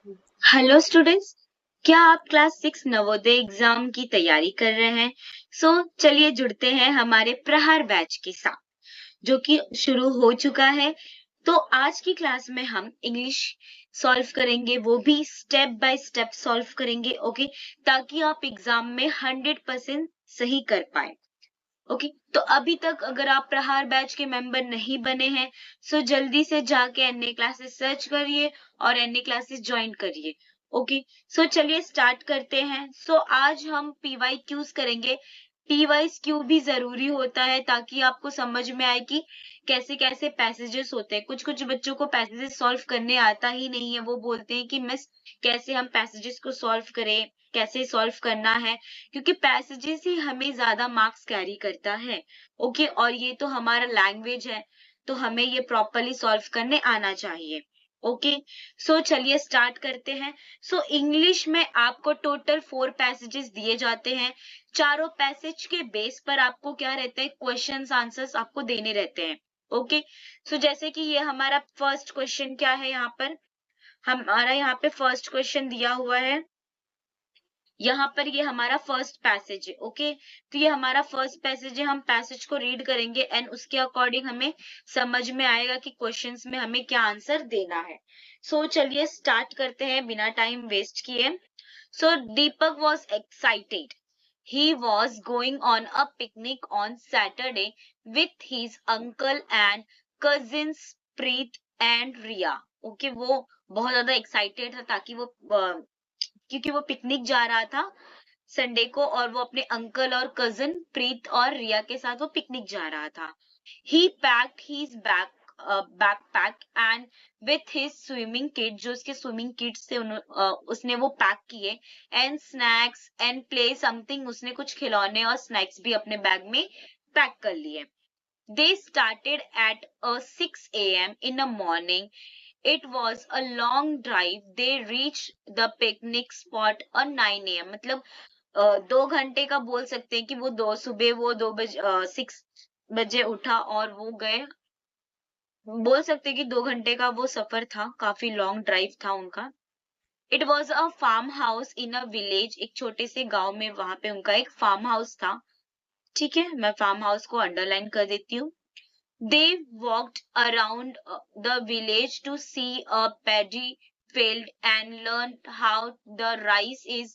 Hello students, क्या आप class 6 Navodaya exam की तैयारी कर रहे हैं? चलिए जुड़ते हैं हमारे प्रहार बैच के साथ, जो कि शुरू हो चुका है। तो आज की क्लास में हम इंग्लिश सॉल्व करेंगे, वो भी स्टेप बाय स्टेप सॉल्व करेंगे, ओके? ताकि आप एग्जाम में 100% सही कर पाए। ओके, तो अभी तक अगर आप प्रहार बैच के मेंबर नहीं बने हैं, जल्दी से जाके एनए क्लासेस सर्च करिए और एनए क्लासेस ज्वाइन करिए। ओके, चलिए स्टार्ट करते हैं। आज हम पीवाई क्यूज करेंगे। पीवाई क्यू भी जरूरी होता है ताकि आपको समझ में आए कि कैसे कैसे पैसेजेस होते हैं। कुछ कुछ बच्चों को पैसेजेस सॉल्व करने आता ही नहीं है, वो बोलते हैं कि मिस कैसे हम पैसेजेस को सॉल्व करें, कैसे सॉल्व करना है, क्योंकि पैसेजेस ही हमें ज्यादा मार्क्स कैरी करता है। ओके, और ये तो हमारा लैंग्वेज है, तो हमें ये प्रॉपरली सॉल्व करने आना चाहिए। ओके, चलिए स्टार्ट करते हैं। इंग्लिश में आपको टोटल 4 पैसेजेस दिए जाते हैं। चारों पैसेज के बेस पर आपको क्या रहते हैं, क्वेश्चंस आंसर्स आपको देने रहते हैं। ओके, जैसे कि ये हमारा फर्स्ट क्वेश्चन क्या है, यहाँ पे फर्स्ट क्वेश्चन दिया हुआ है। यहाँ पर ये हमारा फर्स्ट पैसेज है। ओके, तो ये हमारा फर्स्ट पैसेज है, हम पैसेज को रीड करेंगे एंड उसके अकॉर्डिंग हमें समझ में आएगा कि क्वेश्चंस में हमें क्या आंसर देना है। चलिए स्टार्ट करते हैं बिना टाइम वेस्ट किए। Deepak was excited. He was going on a picnic on Saturday with his uncle and cousins Preet and Ria. Okay, वो बहुत ज्यादा एक्साइटेड था ताकि क्योंकि वो पिकनिक जा रहा था संडे को, और वो अपने अंकल और कजन प्रीत और रिया के साथ वो पिकनिक जा रहा था। He packed his backpack and with his swimming kit, जो उसके स्विमिंग किट्स थे उसने वो पैक किए, and snacks and play something, उसने कुछ खिलौने और स्नैक्स भी अपने बैग में पैक कर लिए। They started at 6 a.m. in the morning. It was a long drive. They reached the picnic spot on 9 a.m. मतलब 2 घंटे का बोल सकते हैं कि सुबह वो 6 बजे उठा और वो गए। बोल सकते हैं कि 2 घंटे का वो सफर था, काफी लॉन्ग ड्राइव था उनका। It was a farmhouse in a village, एक छोटे से गांव में वहां पे उनका एक फार्म हाउस था। ठीक है, मैं फार्म हाउस को अंडरलाइन कर देती हूँ। They walked around the village to see a paddy field and learned how the rice is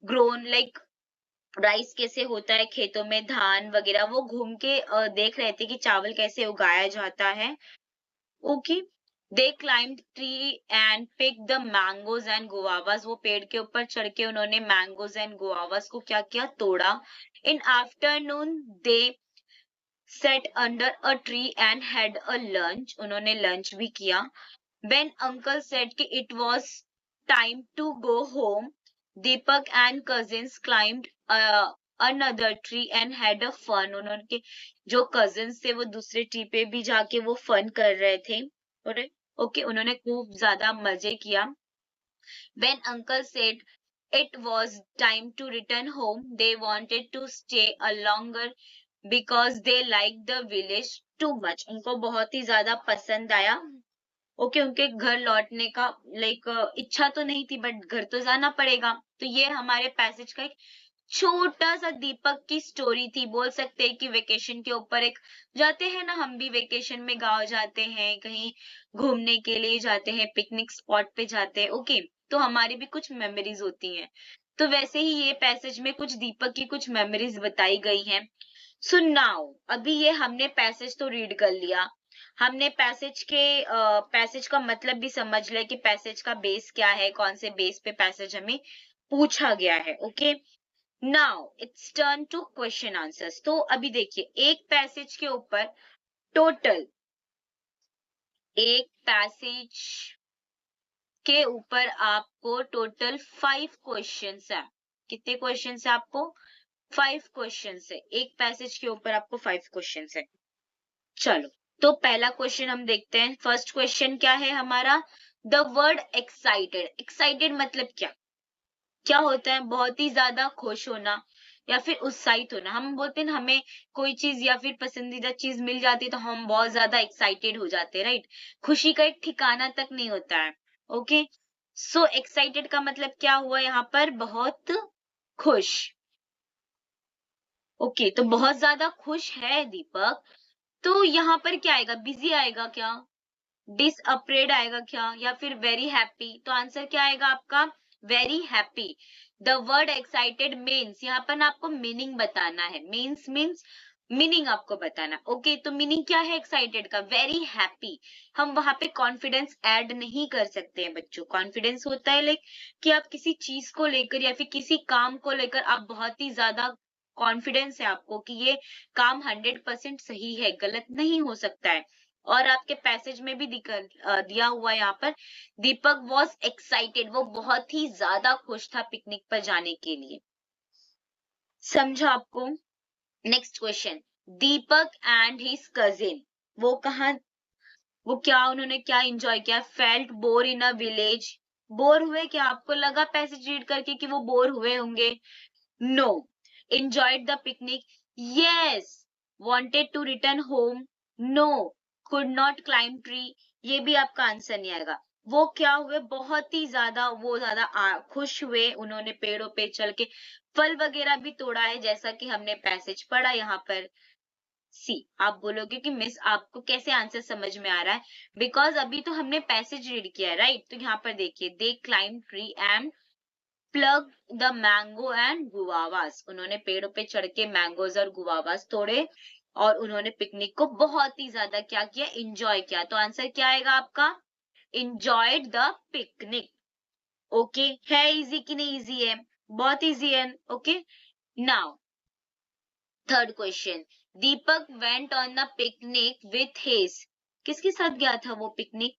grown. Like rice कैसे होता है खेतों में, धान वगैरह, वो घूम के देख रहे थे कि चावल कैसे उगाया जाता है। Okay, they climbed tree and pick the mangoes and guavas, वो पेड़ के ऊपर चढ़ के उन्होंने मैंगोज एंड गुआवास को क्या किया, तोड़ा। In afternoon they sat under a tree and had a lunch, उन्होंने लंच भी किया। When uncle said कि it was time to go home, Deepak and cousins climbed another tree and had a fun. उन्होंने जो cousins थे वो दूसरे tree पे भी जाके वो फन कर रहे थे। ओके, उन्होंने खूब ज्यादा मजे किया। When uncle said it was time to return home, they wanted to stay a longer because they liked the village too much. उनको बहुत ही ज्यादा पसंद आया। ओके, उनके घर लौटने का इच्छा तो नहीं थी, बट घर तो जाना पड़ेगा। तो ये हमारे पैसेज का एक छोटा सा दीपक की स्टोरी थी। बोल सकते हैं कि वेकेशन के ऊपर एक जाते हैं ना, हम भी वेकेशन में गाँव जाते हैं, कहीं घूमने के लिए जाते हैं, पिकनिक स्पॉट पे जाते हैं। ओके, तो हमारी भी कुछ मेमोरीज होती हैं। तो वैसे ही ये पैसेज में कुछ दीपक की कुछ मेमोरीज बताई गई हैं। सो नाउ अभी ये हमने पैसेज तो रीड कर लिया, हमने पैसेज का मतलब भी समझ लिया कि पैसेज का बेस क्या है, कौन से बेस पे पैसेज हमें पूछा गया है। Okay, now it's turn to question answers. तो अभी देखिए, टोटल एक पैसेज के ऊपर आपको टोटल 5 क्वेश्चंस है। कितने क्वेश्चंस है आपको? 5 क्वेश्चंस है। एक पैसेज के ऊपर आपको 5 क्वेश्चंस है। चलो, तो पहला क्वेश्चन हम देखते हैं। फर्स्ट क्वेश्चन क्या है हमारा? The word excited. एक्साइटेड मतलब क्या क्या होता है? बहुत ही ज्यादा खुश होना या फिर उत्साहित होना। हम बोलते हैं हमें कोई चीज या फिर पसंदीदा चीज मिल जाती है तो हम बहुत ज्यादा एक्साइटेड हो जाते हैं, राइट? खुशी का एक ठिकाना तक नहीं होता है। ओके, सो एक्साइटेड का मतलब क्या हुआ यहाँ पर? बहुत खुश। ओके, तो बहुत ज्यादा खुश है दीपक, तो यहाँ पर क्या आएगा? बिजी आएगा क्या? डिसअफ्रेड आएगा क्या? या फिर वेरी हैप्पी? तो आंसर क्या आएगा आपका? Very happy. The word excited means, यहाँ पर ना आपको मीनिंग बताना है। मीन्स मीनिंग आपको बताना। ओके, तो मीनिंग क्या है एक्साइटेड का? Very happy. हम वहां पे कॉन्फिडेंस ऐड नहीं कर सकते हैं बच्चों। कॉन्फिडेंस होता है लाइक कि आप किसी चीज को लेकर या फिर किसी काम को लेकर आप बहुत ही ज्यादा कॉन्फिडेंस है आपको कि ये काम 100% सही है, गलत नहीं हो सकता है। और आपके पैसेज में भी दिया हुआ है यहाँ पर, दीपक वॉज एक्साइटेड, वो बहुत ही ज्यादा खुश था पिकनिक पर जाने के लिए। समझा आपको? Next question, Deepak and his cousin, वो कहा, वो क्या, उन्होंने क्या एंजॉय किया? Felt bore in a village, bore हुए क्या? आपको लगा पैसेज रीड करके कि वो बोर हुए होंगे? No. enjoyed the picnic, yes. wanted to return home, no. could not climb tree, ये भी आपका आंसर नहीं आएगा। वो क्या हुए? बहुत ही ज्यादा, वो ज्यादा खुश हुए, उन्होंने पेड़ों पे चल के फल वगैरह भी तोड़ा है, जैसा कि हमने पैसेज पढ़ा यहाँ पर। सी, आप बोलोगे कि मिस आपको कैसे आंसर समझ में आ रहा है? बिकॉज अभी तो हमने पैसेज रीड किया है, राइट? तो यहाँ पर देखिए, they climb tree and plug the mango and guavas, उन्होंने पेड़ों पे चढ़ के मैंगोज और गुआवास तोड़े और उन्होंने पिकनिक को बहुत ही ज्यादा क्या किया? एंजॉय किया। तो आंसर क्या आएगा आपका? Enjoyed the picnic. ओके, है इजी कि नहीं? इजी है, बहुत इजी है। Okay, now third question, Deepak went on the picnic with his, किसके साथ गया था वो पिकनिक?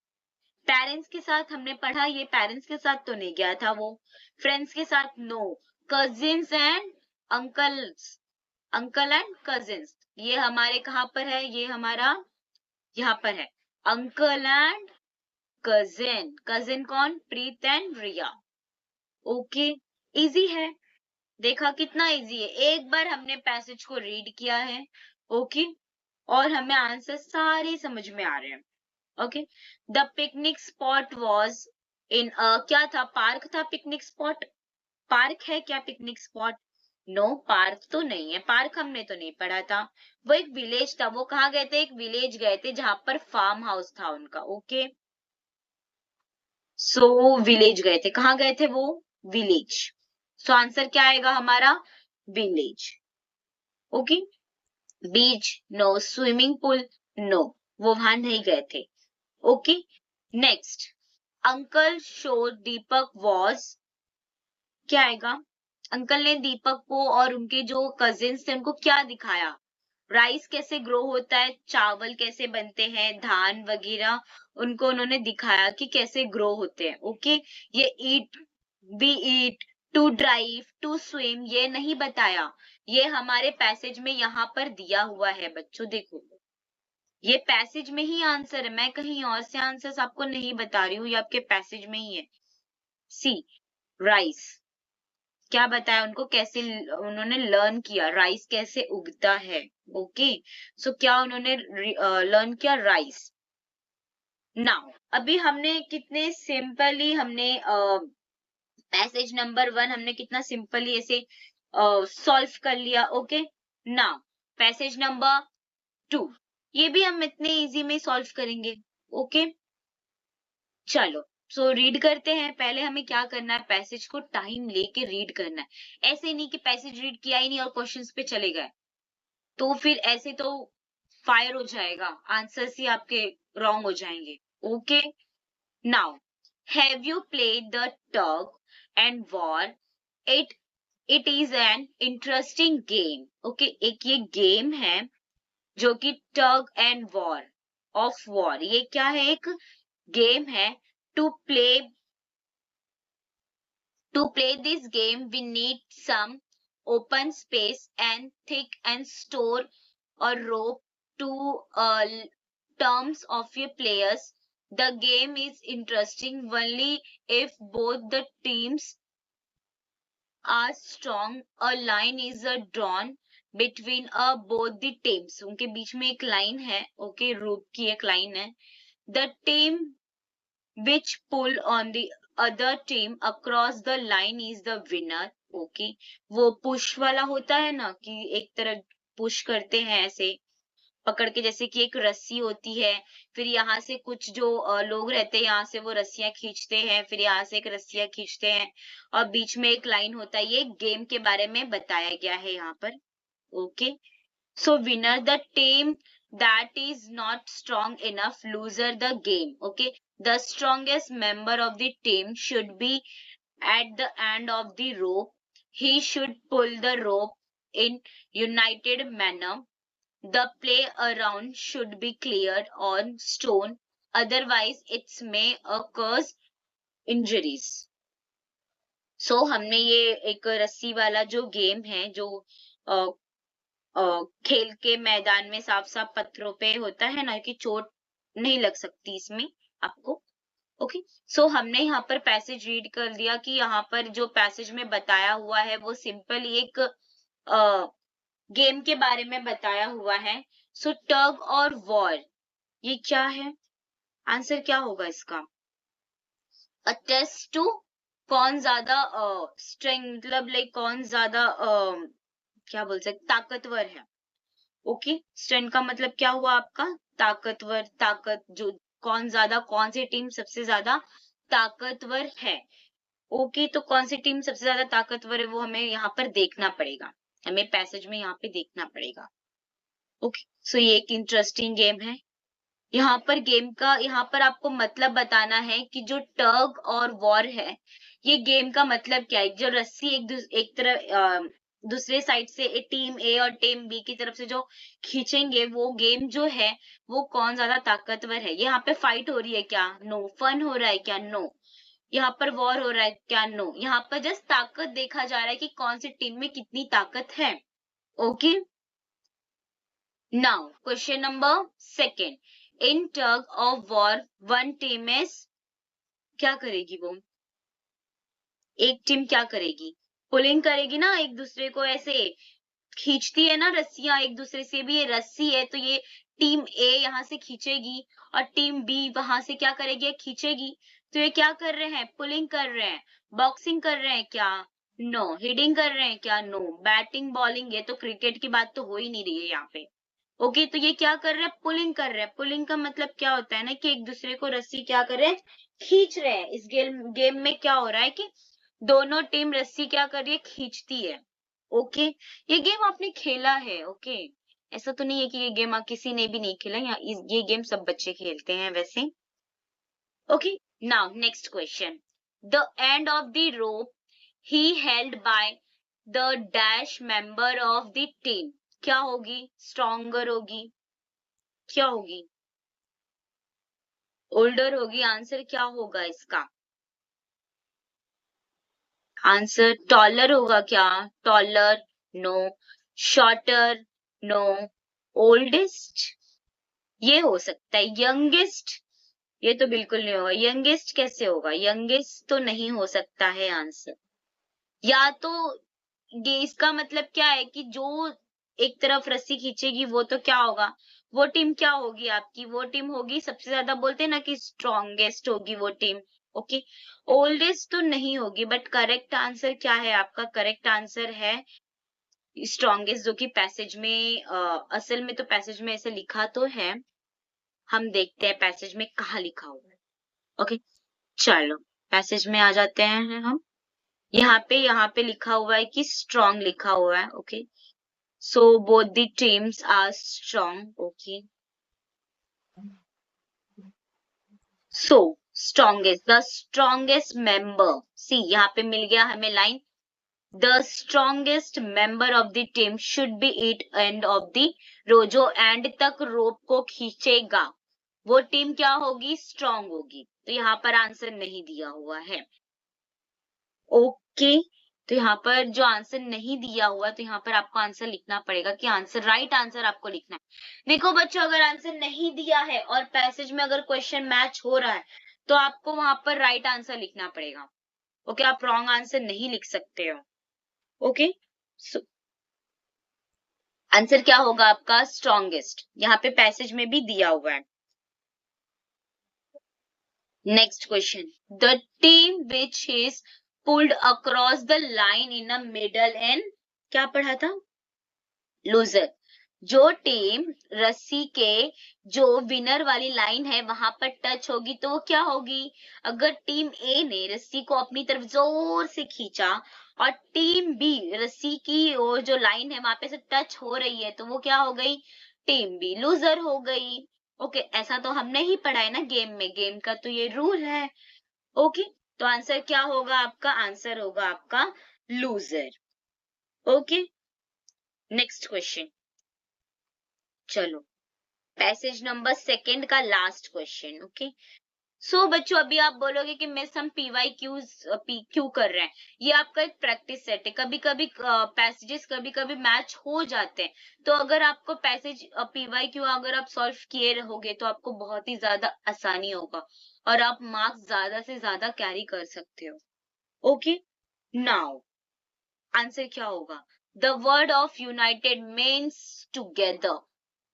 पेरेंट्स के साथ, हमने पढ़ा, ये पेरेंट्स के साथ तो नहीं गया था वो। फ्रेंड्स के साथ, no. Cousins and uncles, uncle and cousins, ये हमारे कहाँ पर है? ये हमारा यहाँ पर है, अंकल एंड कजिन। कजिन कौन? प्रीत एंड रिया। ओके, इजी है, देखा कितना इजी है। एक बार हमने पैसेज को रीड किया है, ओके, और हमें आंसर सारे समझ में आ रहे हैं। Okay, the picnic spot was in क्या था? पार्क था पिकनिक स्पॉट? पार्क है क्या पिकनिक स्पॉट? नो, पार्क तो नहीं है, पार्क हमने तो नहीं पढ़ा था। वो एक विलेज था। वो कहाँ गए थे? एक विलेज गए थे जहां पर फार्म हाउस था उनका। ओके, सो विलेज गए थे। कहाँ गए थे वो? विलेज। सो आंसर क्या आएगा हमारा? विलेज। ओके, बीच, नो। स्विमिंग पूल, नो, वो वहां नहीं गए थे। Okay, next, uncle show Deepak was, क्या आएगा? अंकल ने दीपक को और उनके जो कजिन्स थे उनको क्या दिखाया? राइस कैसे ग्रो होता है, चावल कैसे बनते हैं, धान वगैरह, उनको उन्होंने दिखाया कि कैसे ग्रो होते हैं। ओके, ये eat, we eat, to drive, to swim, ये नहीं बताया। ये हमारे पैसेज में यहाँ पर दिया हुआ है बच्चों, देखो, ये पैसेज में ही आंसर है, मैं कहीं और से आंसर्स आपको नहीं बता रही हूँ, ये आपके पैसेज में ही है। सी, राइस, क्या बताया उनको? कैसे उन्होंने लर्न किया राइस कैसे उगता है। ओके, सो क्या उन्होंने लर्न किया? राइस। नाउ अभी हमने कितने सिंपली हमने पैसेज नंबर 1 हमने कितना सिंपली ऐसे सॉल्व कर लिया। ओके, नाउ पैसेज नंबर 2, ये भी हम इतने इजी में सॉल्व करेंगे। ओके, चलो, सो रीड करते हैं। पहले हमें क्या करना है? पैसेज को टाइम लेके रीड करना है। ऐसे नहीं कि पैसेज रीड किया ही नहीं और क्वेश्चंस पे चले गए, तो फिर ऐसे तो फायर हो जाएगा, आंसर्स ही आपके रॉन्ग हो जाएंगे। Okay, now have you played the tug and war? It it is an interesting game. Okay, एक ये गेम है जो कि tug and war, of war, ये क्या है? एक गेम है। To play this game we need some open space and thick and store a rope to terms of your players. The game is interesting only if both the teams are strong. A line is drawn between both the teams. उनके बीच में एक line है। Okay, rope की एक line है। The team which pull on the other team across the line is the winner. Okay, वो push वाला होता है ना कि एक तरफ पुश करते हैं ऐसे पकड़ के, जैसे कि एक रस्सी होती है, फिर यहाँ से कुछ जो लोग रहते हैं यहाँ से वो रस्सियां खींचते हैं, फिर यहाँ से एक रस्सियां खींचते हैं और बीच में एक लाइन होता है। ये गेम के बारे में बताया गया है यहाँ पर। Okay, so winner the team that is not strong enough, loser the game. Okay, the strongest member of the team should be at the end of the rope. He should pull the rope in united manner. The play around should be cleared on stone, otherwise it may cause injuries. So हमने ये एक रस्सी वाला जो game है जो खेल के मैदान में साफ साफ पत्थरों पे होता है ना कि चोट नहीं लग सकती इसमें आपको। ओके, सो हमने यहाँ पर पैसेज रीड कर लिया कि यहाँ पर जो पैसेज में बताया हुआ है वो सिंपल एक गेम के बारे में बताया हुआ है। सो टग और वॉर ये क्या है? आंसर क्या होगा इसका? अ टेस्ट टू कौन ज्यादा स्ट्रेंथ, मतलब लाइक कौन ज्यादा क्या बोल सकते ताकतवर है। ओके, स्ट्रेंथ का मतलब क्या हुआ आपका? ताकतवर, ताकत, जो कौन ज्यादा, कौन सी टीम सबसे ज्यादा ताकतवर है। ओके, तो कौन सी टीम सबसे ज्यादा ताकतवर है वो हमें यहाँ पर देखना पड़ेगा, हमें पैसेज में यहाँ पे देखना पड़ेगा। ओके, सो ये एक इंटरेस्टिंग गेम है। यहाँ पर गेम का, यहाँ पर आपको मतलब बताना है कि जो टग और वॉर है ये गेम का मतलब क्या है। जो रस्सी एक तरफ दूसरे साइड से टीम ए और टीम बी की तरफ से जो खींचेंगे वो गेम जो है वो कौन ज्यादा ताकतवर है। यहाँ पे फाइट हो रही है क्या? नो। फन हो रहा है क्या? नो। यहाँ पर वॉर हो रहा है क्या? नो। यहाँ पर जस्ट ताकत देखा जा रहा है कि कौन सी टीम में कितनी ताकत है। Okay, now question number second. In tug of war one team is, क्या करेगी वो? एक टीम क्या करेगी? पुलिंग करेगी ना, एक दूसरे को ऐसे खींचती है ना रस्सियां एक दूसरे से। भी ये रस्सी है तो ये टीम ए यहाँ से खींचेगी और टीम बी वहां से क्या करेगी? खींचेगी। तो ये क्या कर रहे हैं? पुलिंग कर रहे हैं। बॉक्सिंग कर रहे हैं क्या? नो। हिटिंग कर रहे हैं क्या? नो। बैटिंग बॉलिंग, ये तो क्रिकेट की बात तो हो ही नहीं रही है यहाँ पे। ओके, तो ये क्या कर रहे हैं? पुलिंग कर रहे हैं। पुलिंग का मतलब क्या होता है ना कि एक दूसरे को रस्सी क्या कर रहे हैं? खींच रहे हैं। इस गेम में क्या हो रहा है कि दोनों टीम रस्सी क्या कर रही है? खींचती है। ओके, ये गेम आपने खेला है। ओके, ऐसा तो नहीं है कि ये गेम किसी ने भी नहीं खेला, ये गेम सब बच्चे खेलते हैं वैसे। Okay, now next question. The end of the rope he held by the dash member of the team क्या होगी? स्ट्रॉन्गर होगी? क्या होगी? ओल्डर होगी? आंसर क्या होगा इसका? आंसर टॉलर होगा क्या? Taller? No. Shorter? No. Oldest? ये हो सकता है। यंगेस्ट? ये तो बिल्कुल नहीं होगा। यंगेस्ट कैसे होगा? यंगेस्ट तो नहीं हो सकता है आंसर। या तो ये इसका मतलब क्या है कि जो एक तरफ रस्सी खींचेगी वो तो क्या होगा? वो टीम क्या होगी आपकी? वो टीम होगी सबसे ज्यादा, बोलते हैं ना कि स्ट्रॉन्गेस्ट होगी वो टीम। ओके, ओल्डेस्ट तो नहीं होगी, बट करेक्ट आंसर क्या है आपका? करेक्ट आंसर है स्ट्रॉन्गेस्ट, जो कि पैसेज में असल में तो पैसेज में ऐसे लिखा तो है, हम देखते हैं पैसेज में कहाँ लिखा हुआ है। ओके, चलो पैसेज में आ जाते हैं हम। यहाँ पे लिखा हुआ है कि स्ट्रॉन्ग लिखा हुआ है। Okay, so both the teams are strong. Okay, so strongest, the strongest member, see यहाँ पे मिल गया हमें line. The strongest member of the team should be at end of the row, जो एंड तक रोप को खींचेगा वो टीम क्या होगी? स्ट्रॉन्ग होगी। तो यहाँ पर आंसर नहीं दिया हुआ है। ओके, तो यहाँ पर जो आंसर नहीं दिया हुआ तो यहाँ पर आपको आंसर लिखना पड़ेगा कि आंसर, राइट आंसर आपको लिखना है। देखो बच्चों, अगर आंसर नहीं दिया है और पैसेज में अगर क्वेश्चन मैच हो रहा है तो आपको वहां पर राइट आंसर लिखना पड़ेगा। ओके, आप रॉन्ग आंसर नहीं लिख सकते हो। ओके, आंसर क्या होगा आपका? स्ट्रॉन्गेस्ट। यहाँ पे पैसेज में भी दिया हुआ है। Next question. The team which is pulled across the line in the middle and क्या पढ़ा था? Loser. जो टीम रस्सी के जो विनर वाली लाइन है वहां पर टच होगी तो वो क्या होगी? अगर टीम ए ने रस्सी को अपनी तरफ जोर से खींचा और टीम बी रस्सी की वो जो लाइन है वहां पे से टच हो रही है तो वो क्या हो गई? टीम बी लूजर हो गई। ओके, ऐसा तो हमने ही पढ़ा है ना गेम में, गेम का तो ये रूल है। ओके, तो आंसर क्या होगा आपका? आंसर होगा आपका लूजर। Okay, next question. चलो, पैसेज नंबर सेकंड का लास्ट क्वेश्चन। ओके, सो बच्चों अभी आप बोलोगे कि मिस हम पीवाई क्यू कर रहे हैं। ये आपका एक प्रैक्टिस सेट है। कभी कभी पैसेजेस कभी कभी मैच हो जाते हैं, तो अगर आपको पैसेज पीवाई क्यू अगर आप सॉल्व किए रहोगे तो आपको बहुत ही ज्यादा आसानी होगा और आप मार्क्स ज्यादा से ज्यादा कैरी कर सकते हो। ओके, नाउ आंसर क्या होगा? The word of United means together,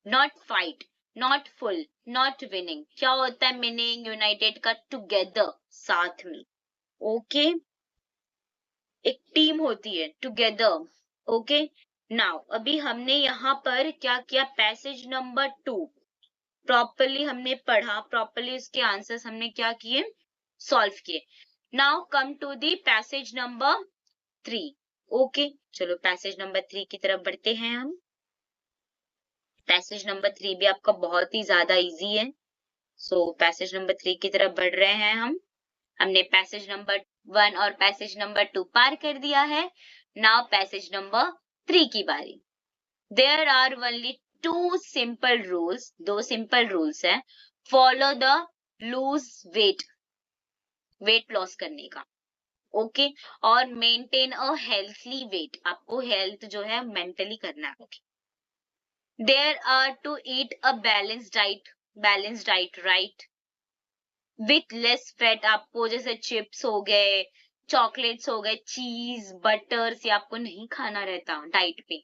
not fight, not full, not winning. क्या होता है मीनिंग यूनाइटेड का? टुगेदर, साथ में। ओके, एक टीम होती है टुगेदर। ओके, नाउ अभी हमने यहाँ पर क्या किया? पैसेज नंबर 2 प्रॉपरली हमने पढ़ा, प्रॉपरली उसके आंसर्स हमने क्या किए? सॉल्व किए। Now come to the passage number 3। Okay, चलो पैसेज नंबर 3 की तरफ बढ़ते हैं हम। पैसेज नंबर 3 भी आपका बहुत ही ज्यादा इजी है। सो पैसेज नंबर 3 की तरफ बढ़ रहे हैं हम। हमने पैसेज नंबर 1 और पैसेज नंबर 2 पार कर दिया है। नाउ पैसेज नंबर 3 की बारी। There are only 2 simple rules, 2 simple rules है। Follow the lose weight, weight loss करने का। ओके, और मेंटेन अ हेल्थली वेट, आपको हेल्थ जो है मेंटली करना है। There are to eat a balance diet right, with less fat. आपको जैसे चिप्स हो गए, चॉकलेट्स हो गए, चीज बटर्स, ये आपको नहीं खाना रहता डाइट पे।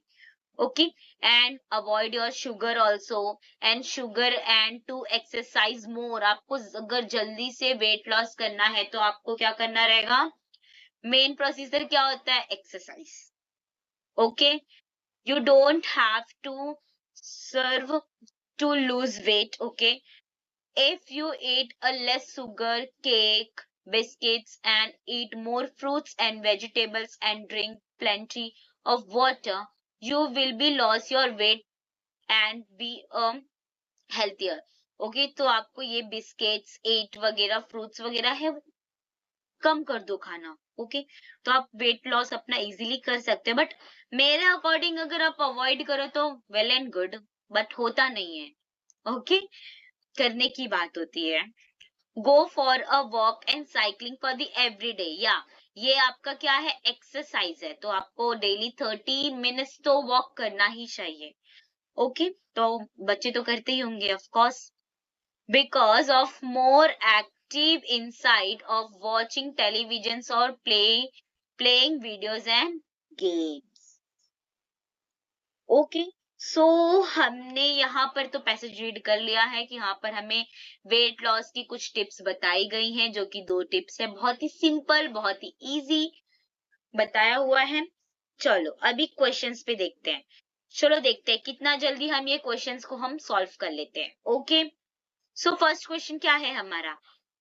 Okay, and avoid your sugar also, and sugar and to exercise more. आपको अगर जल्दी से वेट लॉस करना है तो आपको क्या करना रहेगा? मेन प्रोसीजर क्या होता है? Exercise. Okay, you don't have to serve to lose weight. Okay, if you eat a less sugar, cake, biscuits, and eat more fruits and vegetables and drink plenty of water, you will be lose your weight and be healthier. Okay, तो आपको ये biscuits, eight वगैरह, fruits वगैरह है कम कर दो खाना। Okay, तो आप वेट लॉस अपना इजीली कर सकते हैं। बट मेरे अकॉर्डिंग अगर आप अवॉइड करो तो वेल एंड गुड, बट होता नहीं है। ओके, करने की बात होती है। Go for a walk and cycling for the everyday. या ये आपका क्या है? एक्सरसाइज है, तो आपको डेली 30 मिनट्स तो वॉक करना ही चाहिए। ओके, तो बच्चे तो करते ही होंगे of course, because of more active inside of watching televisions or playing videos and games. Okay, so हमने यहाँ पर तो पैसेज रीड कर लिया है कि यहाँ पर हमें वेट लॉस की कुछ टिप्स बताई गई हैं, जो कि 2 टिप्स है, बहुत ही सिंपल, बहुत ही इजी बताया हुआ है। चलो अभी क्वेश्चंस पे देखते हैं। चलो देखते हैं कितना जल्दी हम ये क्वेश्चंस को हम सॉल्व कर लेते हैं। ओके, सो फर्स्ट क्वेश्चन क्या है हमारा?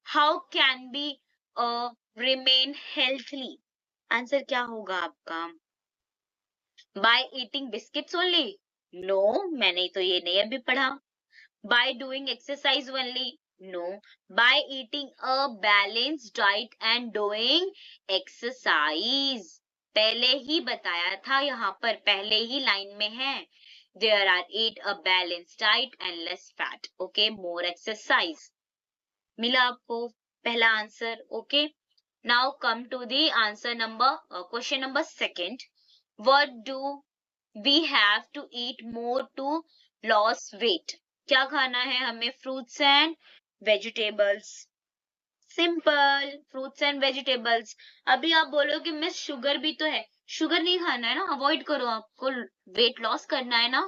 How can be remain healthy? Answer क्या होगा आपका? By eating biscuits only? No, मैंने तो ये नहीं अभी पढ़ा। By doing exercise only? No, by eating a balance diet and doing exercise. पहले ही बताया था, यहाँ पर पहले ही लाइन में है। There are eat a balanced diet and less fat. Okay, more exercise. मिला आपको पहला answer. Okay, now come to the answer number, question number second. What do we have to eat more to loss weight? क्या खाना है हमें? Fruits and vegetables. Simple, fruits and vegetables. अभी आप बोलो कि मिस शुगर भी तो है, शुगर नहीं खाना है ना, अवॉइड करो, आपको वेट लॉस करना है ना,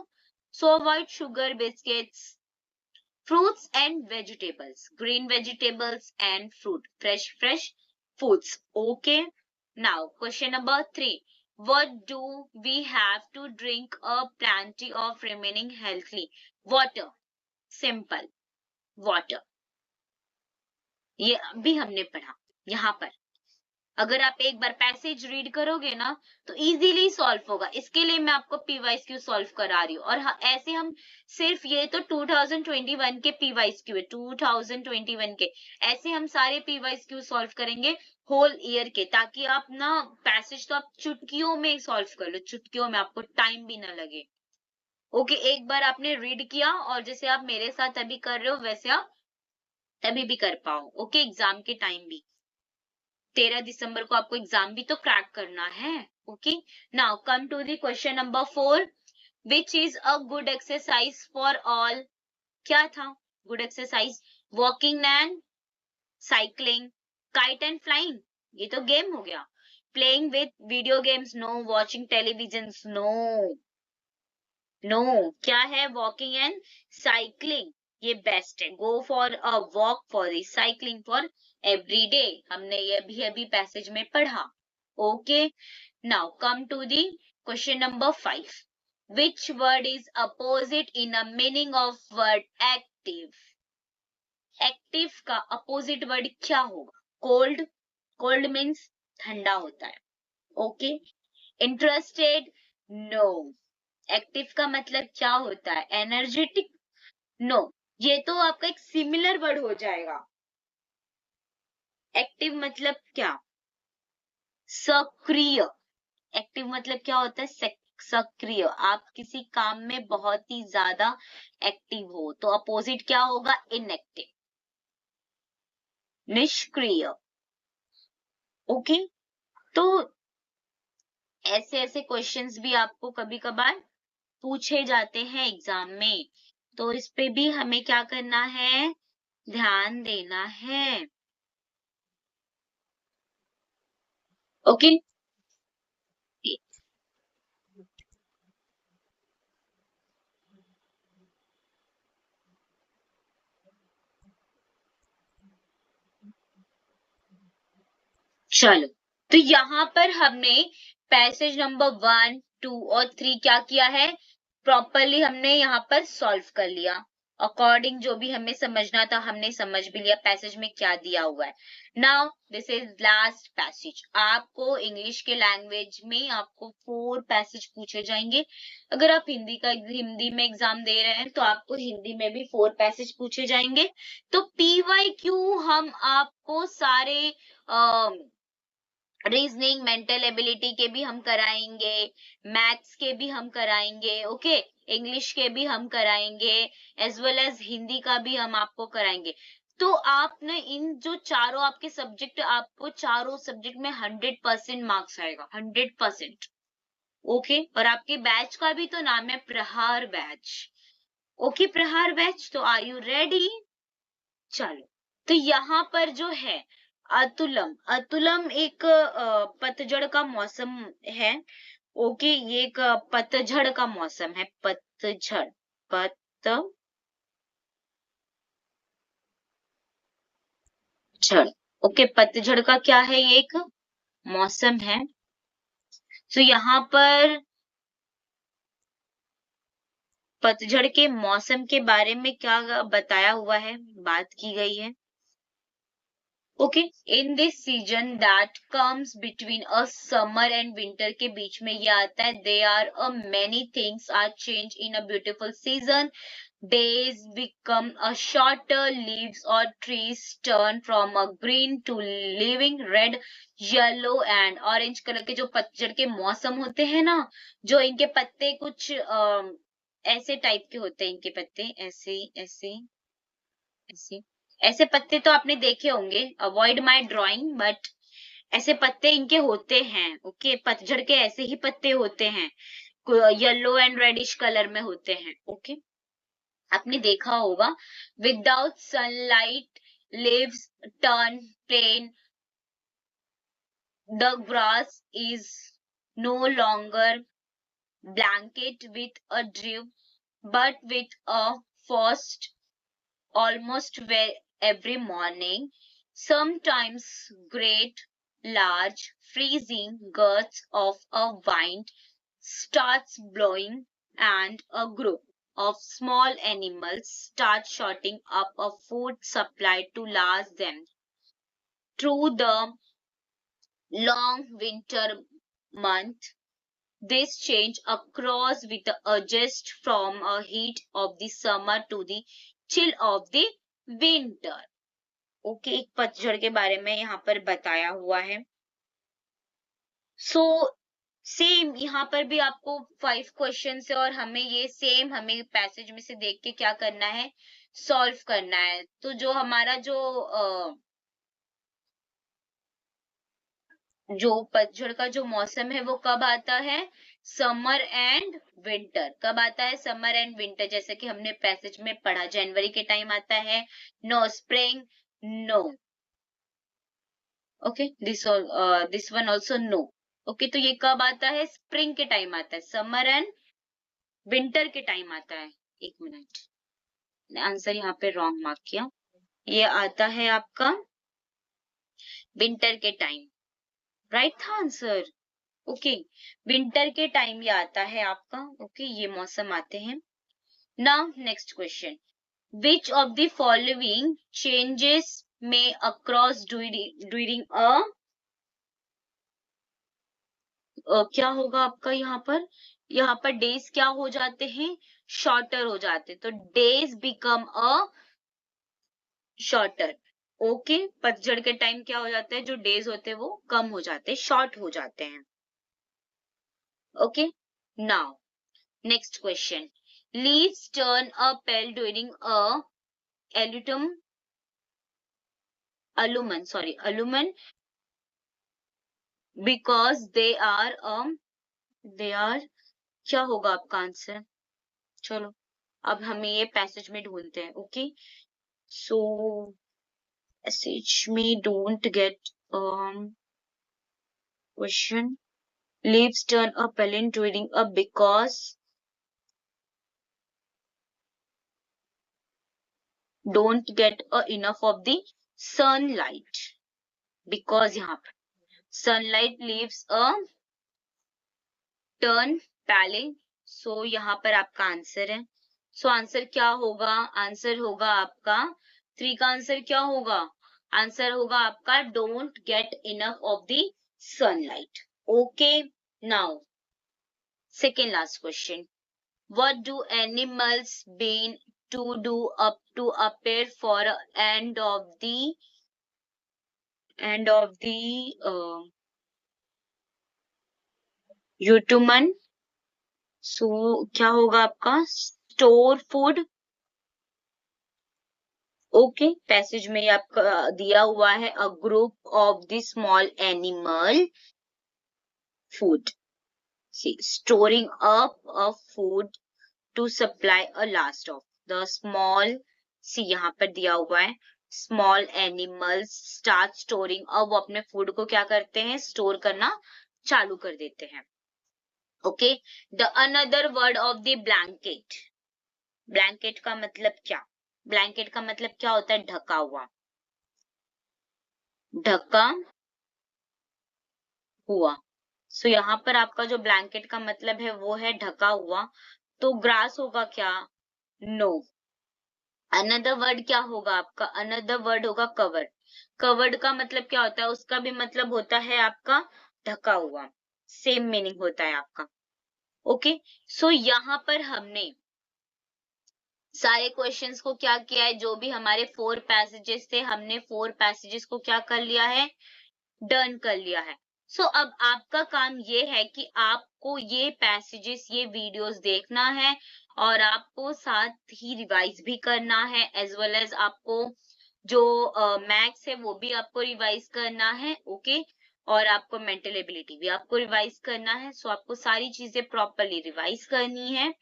सो avoid sugar, biscuits, Fruits and vegetables, green vegetables and fruit, fresh foods. Okay. Now, question number 3. What do we have to drink a plenty of remaining healthy? Water. Simple. Water. ये अभी हमने पढ़ा यहाँ पर। अगर आप एक बार पैसेज रीड करोगे ना तो इजीली सॉल्व होगा। इसके लिए मैं आपको पीवाईक्यू सॉल्व करा रही हूँ। और ऐसे हम सिर्फ ये तो 2021 के पीवाईक्यू है, 2021 के, ऐसे हम सारे पीवाईक्यू सॉल्व करेंगे होल ईयर के, ताकि आप ना पैसेज तो आप चुटकियों में सॉल्व कर लो, चुटकियों में, आपको टाइम भी ना लगे। ओके, एक बार आपने रीड किया और जैसे आप मेरे साथ अभी कर रहे हो वैसे आप तभी भी कर पाओ। ओके, एग्जाम के टाइम भी 13 दिसंबर को आपको एग्जाम भी तो क्रैक करना है। Okay, now come to the question number 4, which is a good exercise for all. क्या था good exercise? Walking and cycling, kite and flying, ये तो गेम हो गया। Playing with video games, no. Watching television, no. No, क्या है? Walking and cycling, ये best है। Go for a walk for the cycling for every day, हमने ये भी अभी पैसेज में पढ़ा। Okay, now come to the question number 5, which word is opposite in a meaning of word active. Active का opposite word क्या होगा? Cold, cold means ठंडा होता है। Okay, interested, no. एक्टिव का मतलब क्या होता है? Energetic, no. ये तो आपका एक सिमिलर वर्ड हो जाएगा। एक्टिव मतलब क्या? सक्रिय। एक्टिव मतलब क्या होता है? सक्रिय। आप किसी काम में बहुत ही ज्यादा एक्टिव हो तो अपोजिट क्या होगा? इनएक्टिव, निष्क्रिय। ओके, तो ऐसे ऐसे क्वेश्चंस भी आपको कभी कभार पूछे जाते हैं एग्जाम में, तो इस पे भी हमें क्या करना है? ध्यान देना है। ओके, चलो, तो यहाँ पर हमने पैसेज नंबर 1, 2 और 3 क्या किया है? प्रॉपरली हमने यहाँ पर सॉल्व कर लिया। अकॉर्डिंग जो भी हमें समझना था हमने समझ भी लिया पैसेज में क्या दिया हुआ है। Now this is last passage. आपको इंग्लिश के लैंग्वेज में आपको 4 पैसेज पूछे जाएंगे। अगर आप हिंदी में एग्जाम दे रहे हैं तो आपको हिंदी में भी 4 पैसेज पूछे जाएंगे। तो पीवाईक्यू हम आपको सारे रीजनिंग, मेंटल एबिलिटी के भी हम कराएंगे, मैथ्स के भी हम कराएंगे, ओके, इंग्लिश के भी हम कराएंगे, एज वेल एज हिंदी का भी हम आपको कराएंगे। तो आप ना इन जो चारों आपके सब्जेक्ट, आपको चारों सब्जेक्ट में 100% मार्क्स आएगा, 100%। ओके, और आपके बैच का भी तो नाम है प्रहार बैच। ओके, प्रहार बैच, तो आर यू रेडी? चलो, तो यहाँ पर जो है अतुलम, अतुलम एक पतझड़ का मौसम है। ओके, ये एक पतझड़ का मौसम है, पतझड़, पतझड़। ओके, पतझड़ का क्या है? ये एक मौसम है। तो यहाँ पर पतझड़ के मौसम के बारे में क्या बताया हुआ है, बात की गई है। Okay, in this season that comes between a summer and winter के बीच में ये आता है, there are many things are changed in a beautiful season. Days become a shorter, leaves or trees turn from a green to living red, yellow and orange colour के जो पतझड़ के मौसम होते हैं ना, जो इनके पत्ते कुछ ऐसे टाइप के होते हैं, इनके पत्ते ऐसे ऐसे ऐसे, ऐसे पत्ते तो आपने देखे होंगे, अवॉइड माय ड्राइंग, बट ऐसे पत्ते इनके होते हैं। ओके, पतझड़ के ऐसे ही पत्ते होते हैं, येलो एंड रेडिश कलर में होते हैं। ओके, आपने देखा होगा। Without sunlight leaves turn plain, the grass is no longer blanket with a dew but with a frost, almost every morning. Sometimes great, large, freezing gusts of a wind starts blowing and a group of small animals start shooting up a food supply to last them through the long winter month. This change across with the adjust from a heat of the summer to the chill of the winter. Okay, एक पतझड़ के बारे में यहाँ पर बताया हुआ है. सो सेम यहाँ पर भी आपको 5 क्वेश्चन है और हमें पैसेज में से देख के क्या करना है, सॉल्व करना है. तो जो हमारा जो पतझड़ का जो मौसम है वो कब आता है, समर एंड विंटर. कब आता है, समर एंड विंटर. जैसे कि हमने पैसेज में पढ़ा, जनवरी के टाइम आता है. No spring, no. Okay, this one also no. Okay, तो ये कब आता है, स्प्रिंग के टाइम आता है, समर एंड विंटर के टाइम आता है. एक मिनट, आंसर यहाँ पे रॉन्ग मार्क किया. ये आता है आपका विंटर के टाइम. राइट था आंसर. ओके, विंटर के टाइम ये आता है आपका. ओके, ये मौसम आते हैं. Now next question, which of the following changes में अक्रॉस ड्यूरिंग क्या होगा आपका, यहाँ पर डेज क्या हो जाते हैं, शॉर्टर हो जाते. तो days become a shorter. Okay, पतझड़ के टाइम क्या हो जाता है, जो डेज होते हैं वो कम हो जाते हैं, शॉर्ट हो जाते हैं. Okay, now next question, leaves turn a pale during alumen because they are क्या होगा आपका आंसर. चलो अब हमें ये पैसेज में ढूंढते हैं. ओके, सो पैसेज में don't get question. Leaves turn a pollen during a because don't get enough of the sunlight. Because यहाँ पर sunlight leaves a turn pale. So यहाँ पर आपका आंसर है. So आंसर क्या होगा, आंसर होगा आपका 3 का आंसर क्या होगा, आंसर होगा आपका don't get enough of the sunlight. Okay, now second last question, what do animals been to do up to appear for end of the autumn. सो क्या होगा आपका, स्टोर फूड. ओके, पैसेज में आपका दिया हुआ है a group of the small animal food. See storing up of food to supply a last of the small. See यहाँ पर दिया हुआ है स्मॉल एनिमल्स स्टार्ट स्टोरिंग. अब वो अपने फूड को क्या करते हैं, स्टोर करना चालू कर देते हैं. Okay, the another word of the blanket. Blanket का मतलब क्या, ब्लैंकेट का मतलब क्या होता है, ढका हुआ, ढका हुआ. सो यहाँ पर आपका जो ब्लैंकेट का मतलब है वो है ढका हुआ. तो ग्रास होगा क्या, नो. अनदर वर्ड क्या होगा आपका, अनदर वर्ड होगा कवर्ड. कवर्ड का मतलब क्या होता है, उसका भी मतलब होता है आपका ढका हुआ. सेम मीनिंग होता है आपका. ओके, सो यहाँ पर हमने सारे क्वेश्चंस को क्या किया है, जो भी हमारे 4 पैसेजेस थे, हमने 4 पैसेजेस को क्या कर लिया है, डन कर लिया है. सो अब आपका काम ये है कि आपको ये पैसेजेस, ये वीडियोस देखना है और आपको साथ ही रिवाइज भी करना है, एज वेल एज आपको जो मैथ्स है वो भी आपको रिवाइज करना है. ओके, और आपको मेंटल एबिलिटी भी आपको रिवाइज करना है. सो आपको सारी चीजें प्रॉपरली रिवाइज करनी है.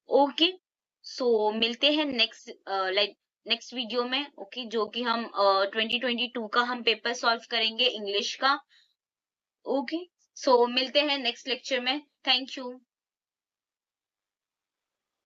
ओके, सो मिलते हैं नेक्स्ट वीडियो में. ओके, जो कि हम 2022 का हम पेपर सॉल्व करेंगे इंग्लिश का. ओके, सो मिलते हैं नेक्स्ट लेक्चर में. Thank you.